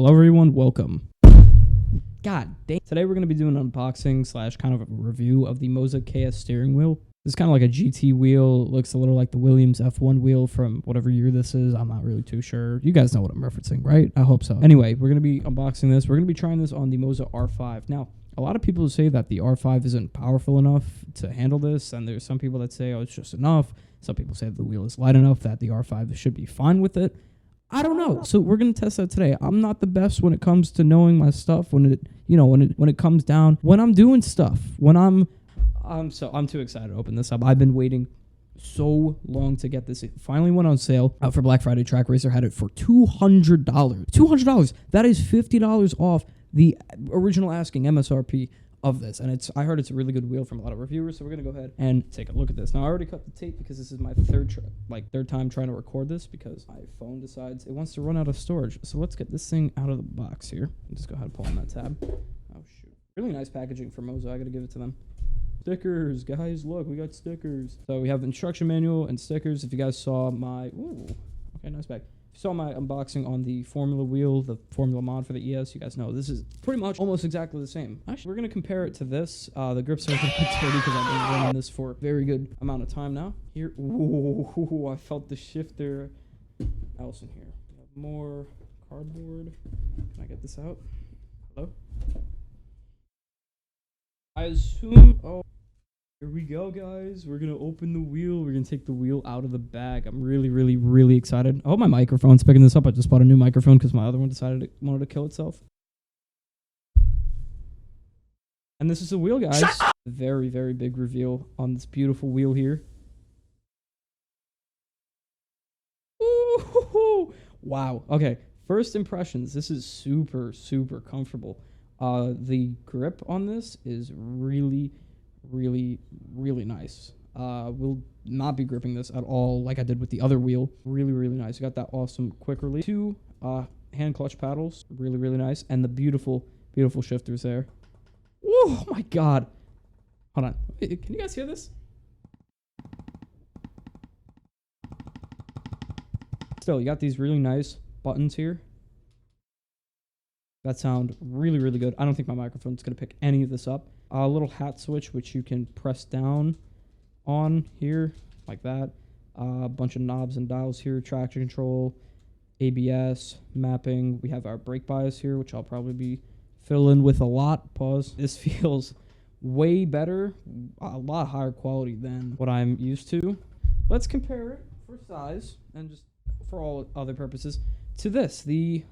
Hello everyone, welcome. God dang. Today we're going to be doing an unboxing slash kind of a review of the Moza KS steering wheel. This is kind of like a GT wheel. It looks a little like the Williams F1 wheel from whatever year this is. I'm not really too sure. You guys know what I'm referencing, right? I hope so. Anyway, we're going to be unboxing this. We're going to be trying this on the Moza R5. Now, a lot of people say that the R5 isn't powerful enough to handle this, and there's some people that say, oh, it's just enough. Some people say the wheel is light enough that the R5 should be fine with it. I don't know. So we're going to test that today. I'm not the best when it comes to knowing my stuff when it comes down, when I'm doing stuff, I'm too excited to open this up. I've been waiting so long to get this. It finally went on sale for Black Friday. Track Racer had it for $200. $200. That is $50 off the original asking MSRP of this, and I heard it's a really good wheel from a lot of reviewers, so we're gonna go ahead and take a look at this. Now I already cut the tape because this is my third time trying to record this because my phone decides it wants to run out of storage. So let's get this thing out of the box here and just go ahead and pull on that tab. Oh shoot, really nice packaging for Moza. I gotta give it to them. Stickers, guys, look, we got stickers. So we have the instruction manual and stickers. If you guys saw my nice bag. If you saw my unboxing on the Formula wheel, the Formula mod for the ES, you guys know this is pretty much almost exactly the same. Actually, we're going to compare it to this. The grips are a bit dirty because I've been running this for a very good amount of time now. Here, ooh, I felt the shifter. Else in here. We have more cardboard. Can I get this out? Hello? I assume, oh, here we go, guys. We're going to open the wheel. We're going to take the wheel out of the bag. I'm really, really, really excited. I hope my microphone's picking this up. I just bought a new microphone because my other one wanted to kill itself. And this is the wheel, guys. Very, very big reveal on this beautiful wheel here. Ooh, wow. Okay, first impressions. This is super, super comfortable. The grip on this is really nice. Will not be gripping this at all like I did with the other wheel. Really nice. You got that awesome quick release. Two hand clutch paddles, really nice, and the beautiful shifters there. Oh my god. Hold on. Can you guys hear this? Still, you got these really nice buttons here that sound really good. I don't think my microphone's going to pick any of this up. A little hat switch, which you can press down on here, like that. A bunch of knobs and dials here, traction control, ABS, mapping. We have our brake bias here, which I'll probably be filling with a lot. Pause. This feels way better, a lot higher quality than what I'm used to. Let's compare it for size and just for all other purposes to this, the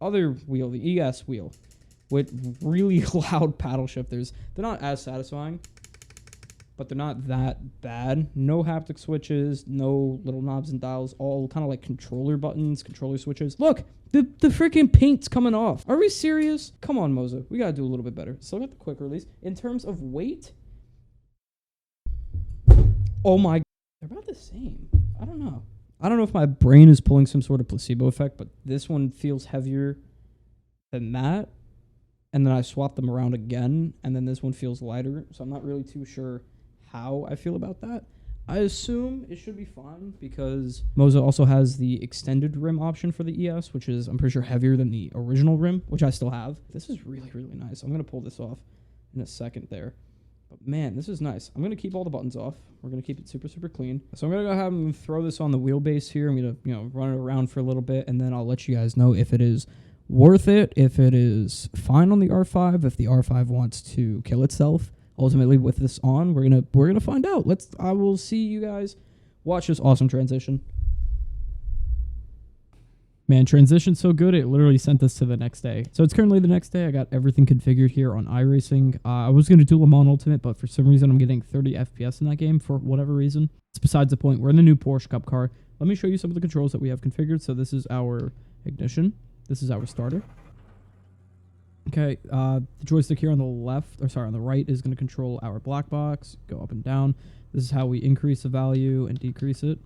other wheel, the ES wheel, with really loud paddle shifters. They're not as satisfying, but they're not that bad. No haptic switches, no little knobs and dials, all kind of like controller buttons, controller switches. Look, the freaking paint's coming off. Are we serious? Come on, Moza. We got to do a little bit better. Still got the quick release. In terms of weight, oh my, they're about the same. I don't know. I don't know if my brain is pulling some sort of placebo effect, but this one feels heavier than that. And then I swapped them around again, and then this one feels lighter. So I'm not really too sure how I feel about that. I assume it should be fine because Moza also has the extended rim option for the ES, which is, I'm pretty sure, heavier than the original rim, which I still have. This is really nice. I'm going to pull this off in a second there. But man, this is nice. I'm going to keep all the buttons off. We're going to keep it super clean. So I'm going to go ahead and throw this on the wheelbase here. I'm going to, run it around for a little bit, and then I'll let you guys know if it is worth it, if it is fine on the R5, if the R5 wants to kill itself. Ultimately, with this on, we're gonna find out. I will see you guys. Watch this awesome transition. Man, transition's so good, it literally sent us to the next day. So it's currently the next day. I got everything configured here on iRacing. I was going to do Le Mans Ultimate, but for some reason I'm getting 30 FPS in that game for whatever reason. It's besides the point. We're in the new Porsche Cup car. Let me show you some of the controls that we have configured. So this is our ignition. This is our starter. Okay, the joystick here on the on the right is going to control our black box, go up and down. This is how we increase the value and decrease it.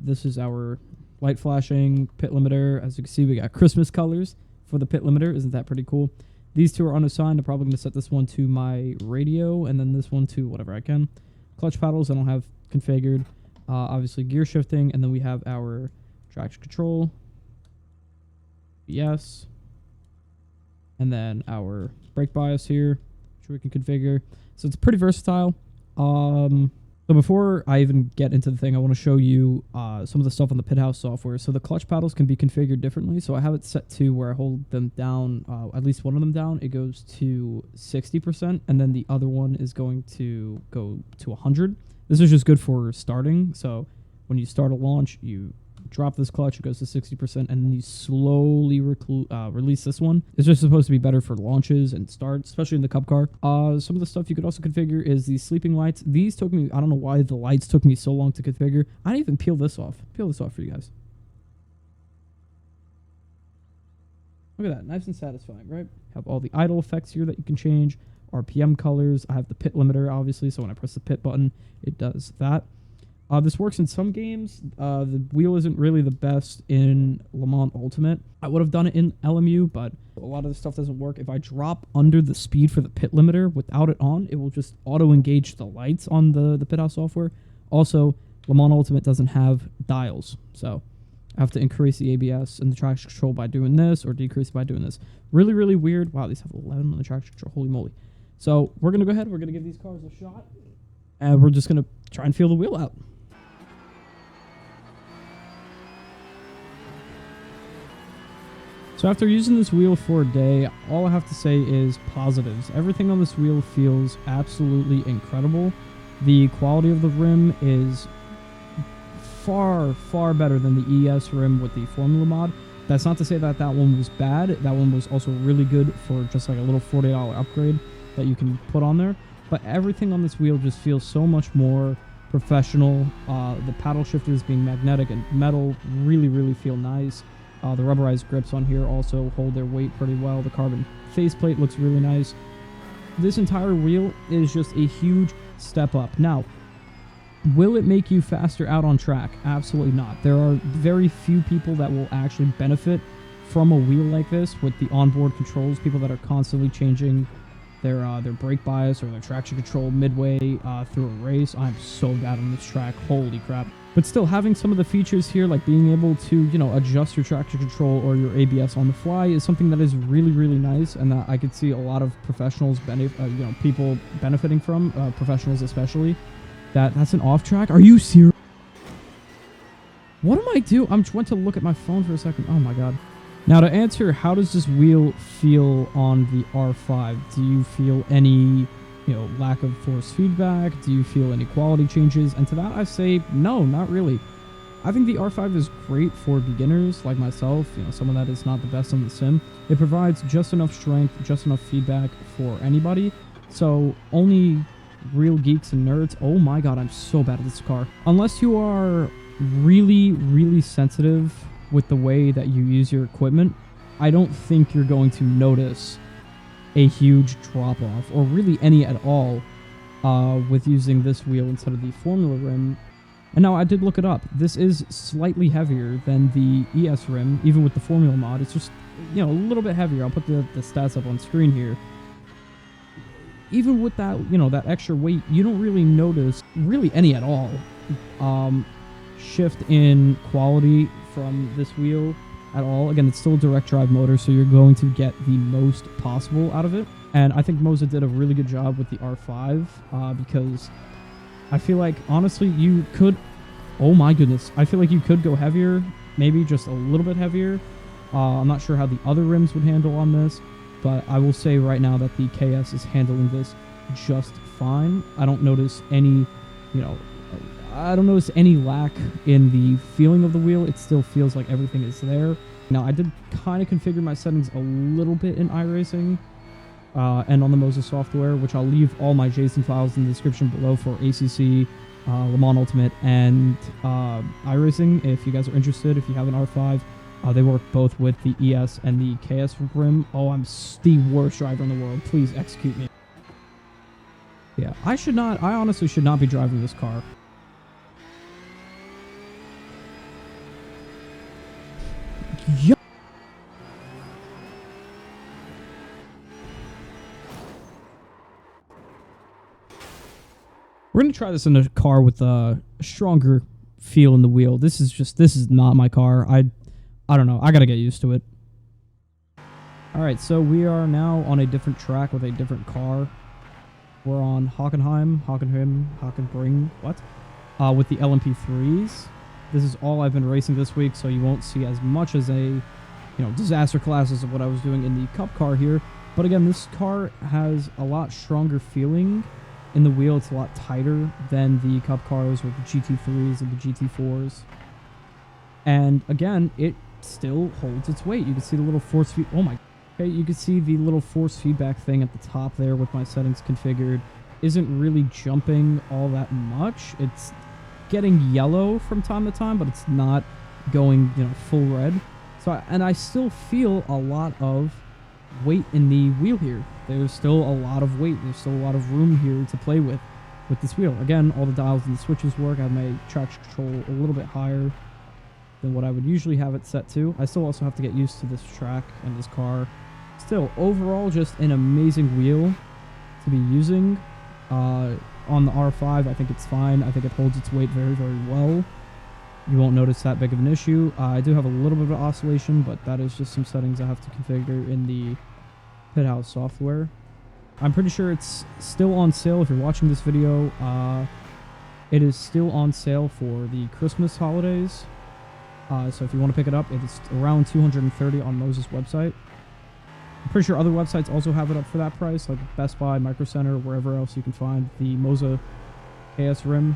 This is our light flashing, pit limiter. As you can see, we got Christmas colors for the pit limiter. Isn't that pretty cool? These two are unassigned. I'm probably going to set this one to my radio and then this one to whatever I can. Clutch paddles I don't have configured. Obviously gear shifting, and then we have our traction control. Yes. And then our brake bias here, which we can configure. So it's pretty versatile. So before I even get into the thing, I want to show you some of the stuff on the pit house software. So the clutch paddles can be configured differently. So I have it set to where I hold them down, at least one of them down. It goes to 60%, and then the other one is going to go to 100. This is just good for starting. So when you start a launch, you drop this clutch, it goes to 60%, and then you slowly release this one. It's just supposed to be better for launches and starts, especially in the Cup car. Some of the stuff you could also configure is the sleeping lights. These took me, I don't know why the lights took me so long to configure. I didn't even peel this off. Peel this off for you guys. Look at that, nice and satisfying, right? Have all the idle effects here that you can change. RPM colors. I have the pit limiter, obviously, so when I press the pit button, it does that. This works in some games. The wheel isn't really the best in Le Mans Ultimate. I would have done it in LMU, but a lot of the stuff doesn't work. If I drop under the speed for the pit limiter without it on, it will just auto-engage the lights on the pit house software. Also, Le Mans Ultimate doesn't have dials, so I have to increase the ABS and the traction control by doing this or decrease it by doing this. Really, really weird. Wow, these have 11 on the traction control. Holy moly. So we're going to go ahead. We're going to give these cars a shot, and we're just going to try and feel the wheel out. So after using this wheel for a day, all I have to say is positives. Everything on this wheel feels absolutely incredible. The quality of the rim is far, far better than the ES rim with the Formula mod. That's not to say that that one was bad. That one was also really good for just like a little $40 upgrade that you can put on there. But everything on this wheel just feels so much more professional. The paddle shifters being magnetic and metal really, really feel nice. The rubberized grips on here also hold their weight pretty well. The carbon faceplate looks really nice. This entire wheel is just a huge step up. Now, will it make you faster out on track? Absolutely not. There are very few people that will actually benefit from a wheel like this with the onboard controls, people that are constantly changing their brake bias or their traction control midway through a race. I'm so bad on this track. Holy crap. But still, having some of the features here, like being able to, adjust your traction control or your ABS on the fly is something that is really, really nice, and that I could see a lot of professionals, people benefiting from, professionals especially. That's an off track? Are you serious? What am I doing? I went to look at my phone for a second. Oh my god. Now to answer, how does this wheel feel on the R5? Do you feel any lack of force feedback? Do you feel any quality changes? And to that I say, no, not really. I think the R5 is great for beginners like myself, someone that is not the best on the sim. It provides just enough strength, just enough feedback for anybody. So only real geeks and nerds. Oh my god, I'm so bad at this car. Unless you are really, really sensitive with the way that you use your equipment, I don't think you're going to notice a huge drop off, or really any at all, with using this wheel instead of the Formula rim. And now I did look it up. This is slightly heavier than the ES rim, even with the Formula mod. It's just, a little bit heavier. I'll put the stats up on screen here. Even with that, that extra weight, you don't really notice really any at all shift in quality from this wheel at all. Again, it's still a direct drive motor, so you're going to get the most possible out of it. And I think Moza did a really good job with the R5 because I feel like, honestly, you could... Oh my goodness. I feel like you could go heavier, maybe just a little bit heavier. I'm not sure how the other rims would handle on this, but I will say right now that the KS is handling this just fine. I don't notice any, lack in the feeling of the wheel. It still feels like everything is there. Now, I did kind of configure my settings a little bit in iRacing and on the Moza software, which I'll leave all my JSON files in the description below for ACC, Le Mans Ultimate, and iRacing. If you guys are interested, if you have an R5, they work both with the ES and the KS rim. Oh, I'm the worst driver in the world. Please execute me. Yeah, I honestly should not be driving this car. Yo. We're going to try this in a car with a stronger feel in the wheel. This is not my car. I don't know. I got to get used to it. Alright, so we are now on a different track with a different car. We're on Hockenheim, what? With the LMP3s. This is all I've been racing this week, so you won't see as much as a, disaster classes of what I was doing in the Cup car here. But again, this car has a lot stronger feeling in the wheel. It's a lot tighter than the Cup cars or the GT3s and the GT4s. And again, it still holds its weight. You can see the little force feed. Oh my. Okay, you can see the little force feedback thing at the top there with my settings configured. Isn't really jumping all that much. It's getting yellow from time to time, but it's not going, full red. So, and I still feel a lot of weight in the wheel here. There's still a lot of weight. There's still a lot of room here to play with this wheel. Again, all the dials and the switches work. I have my traction control a little bit higher than what I would usually have it set to. I still also have to get used to this track and this car. Still, overall, just an amazing wheel to be using. On the R5, I think it's fine. I think it holds its weight very, very well. You won't notice that big of an issue. I do have a little bit of oscillation, but that is just some settings I have to configure in the Pit House software. I'm pretty sure it's still on sale if you're watching this video. It is still on sale for the Christmas holidays. So if you want to pick it up, it is around $230 on Moza's website. I'm pretty sure other websites also have it up for that price, like Best Buy, Micro Center, wherever else you can find the Moza KS Rim.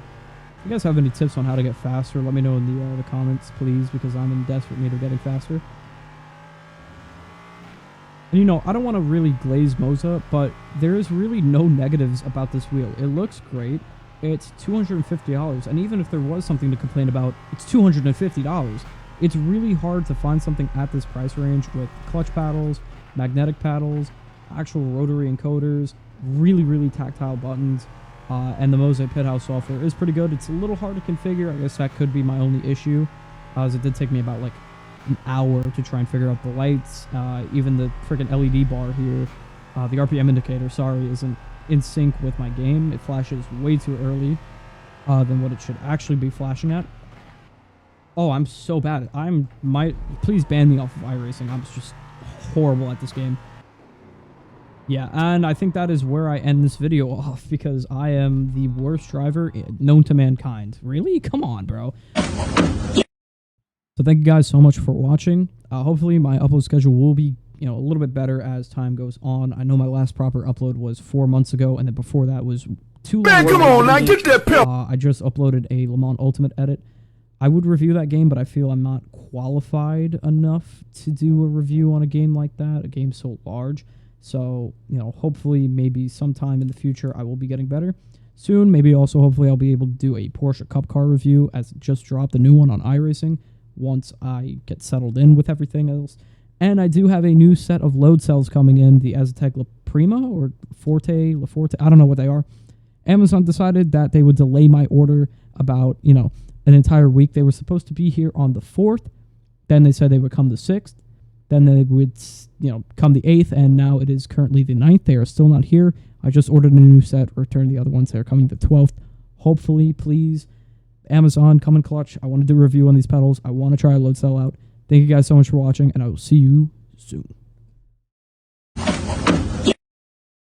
If you guys have any tips on how to get faster, let me know in the comments, please, because I'm in desperate need of getting faster. And I don't want to really glaze Moza, but there is really no negatives about this wheel. It looks great. It's $250, and even if there was something to complain about, it's $250. It's really hard to find something at this price range with clutch paddles, magnetic paddles, actual rotary encoders, really, really tactile buttons, and the Moza Pit House software is pretty good. It's a little hard to configure. I guess that could be my only issue, as it did take me about like an hour to try and figure out the lights. Even the freaking LED bar here, the RPM indicator, isn't in sync with my game. It flashes way too early than what it should actually be flashing at. Oh, I'm so bad. Please ban me off of iRacing. I'm just horrible at this game. Yeah, and I think that is where I end this video off, because I am the worst driver known to mankind. Really? Come on, bro. So thank you guys so much for watching. Hopefully my upload schedule will be, a little bit better as time goes on. I know my last proper upload was 4 months ago, and then before that was too long. Man, come on, now get that pill. I just uploaded a Le Mans Ultimate edit. I would review that game, but I feel I'm not qualified enough to do a review on a game like that, a game so large. So, hopefully maybe sometime in the future I will be getting better. Soon, maybe also hopefully I'll be able to do a Porsche Cup car review, as it just dropped a new one on iRacing once I get settled in with everything else. And I do have a new set of load cells coming in, the Aztec La Prima or Forte, La Forte, I don't know what they are. Amazon decided that they would delay my order about, an entire week. They were supposed to be here on the 4th. Then they said they would come the 6th. Then they would, come the 8th. And now it is currently the 9th. They are still not here. I just ordered a new set, returned the other ones. They're coming the 12th. Hopefully, please, Amazon, come in clutch. I want to do a review on these pedals. I want to try a load cell out. Thank you guys so much for watching, and I will see you soon.